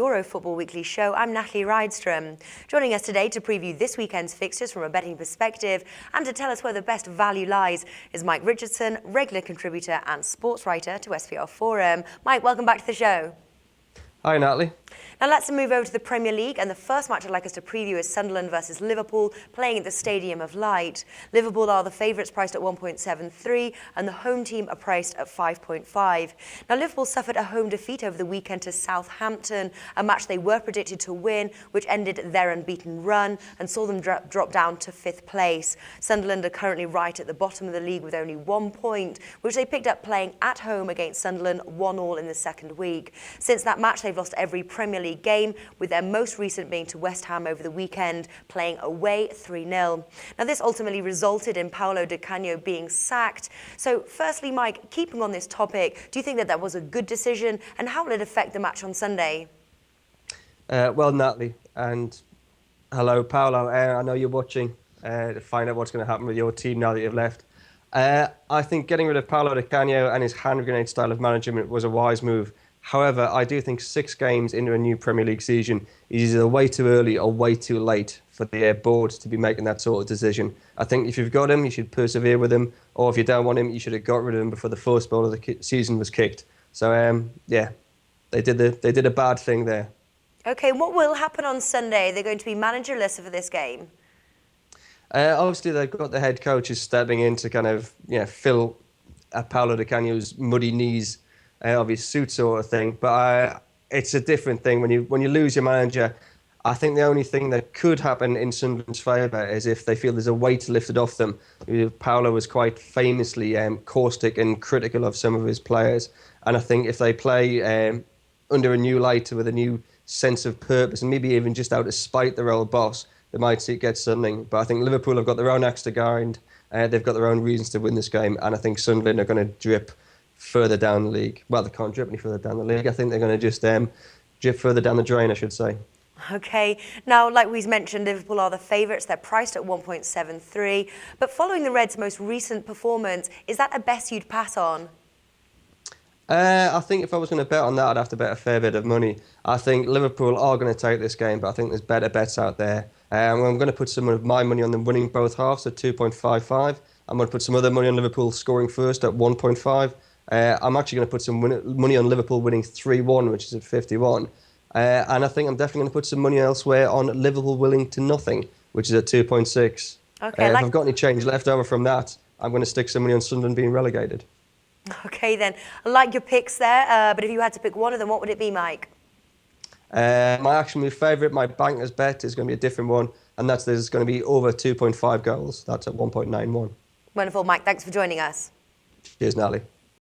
Euro Football Weekly show. I'm Natalie Rydström. Joining us today to preview this weekend's fixtures from a betting perspective and to tell us where the best value lies is Mike Richardson, regular contributor and sports writer to SBRForum. Mike, welcome back to the show. Hi, Natalie. Now let's move over to the Premier League, and the first match I'd like us to preview is Sunderland versus Liverpool, playing at the Stadium of Light. Liverpool are the favourites, priced at 1.73, and the home team are priced at 5.5. Now Liverpool suffered a home defeat over the weekend to Southampton, a match they were predicted to win, which ended their unbeaten run and saw them drop down to 5th place. Sunderland are currently right at the bottom of the league with only 1 point, which they picked up playing at home against Sunderland 1-1 in the second week. Since that match, they've lost every Premier League game, with their most recent being to West Ham over the weekend, playing away 3-0. Now this ultimately resulted in Paulo Di Canio being sacked. So firstly, Mike, keeping on this topic, do you think that that was a good decision, and how will it affect the match on Sunday? Well, Natalie, and hello, Paulo. I know you're watching to find out what's going to happen with your team now that you've left. I think getting rid of Paulo Di Canio and his hand grenade style of management was a wise move. However, I do think 6 games into a new Premier League season is either way too early or way too late for the board to be making that sort of decision. I think if you've got him, you should persevere with him, or if you don't want him, you should have got rid of him before the first ball of the season was kicked. So, yeah, they did a bad thing there. Okay, what will happen on Sunday? They're going to be managerless for this game. Obviously, they've got the head coaches stepping in to kind of fill Paulo Di Canio's muddy knees of his suit sort of thing, but it's a different thing when you lose your manager. I think the only thing that could happen in Sunderland's favour is if they feel there's a weight lifted off them. Paulo was quite famously caustic and critical of some of his players, and I think if they play under a new light with a new sense of purpose and maybe even just out to spite their old boss, they might get something. But I think Liverpool have got their own axe to grind. They've got their own reasons to win this game, and I think Sunderland are going to drip further down the league. Well, they can't drip any further down the league. I think they're going to just drip further down the drain, I should say. Okay, now like we mentioned, Liverpool are the favourites. They're priced at 1.73. But following the Reds' most recent performance, is that a bet you'd pass on? I think if I was going to bet on that, I'd have to bet a fair bit of money. I think Liverpool are going to take this game, but I think there's better bets out there. I'm going to put some of my money on them winning both halves at 2.55. I'm going to put some other money on Liverpool scoring first at 1.5. I'm actually going to put some money on Liverpool winning 3-1, which is at 51. And I think I'm definitely going to put some money elsewhere on Liverpool winning to nothing, which is at 2.6. Okay, if I've got any change left over from that, I'm going to stick some money on Sunderland being relegated. Okay then, I like your picks there, but if you had to pick one of them, what would it be, Mike? My action move favourite, my banker's bet, is going to be a different one, and there's going to be over 2.5 goals. That's at 1.91. Wonderful, Mike. Thanks for joining us. Cheers, Natalie.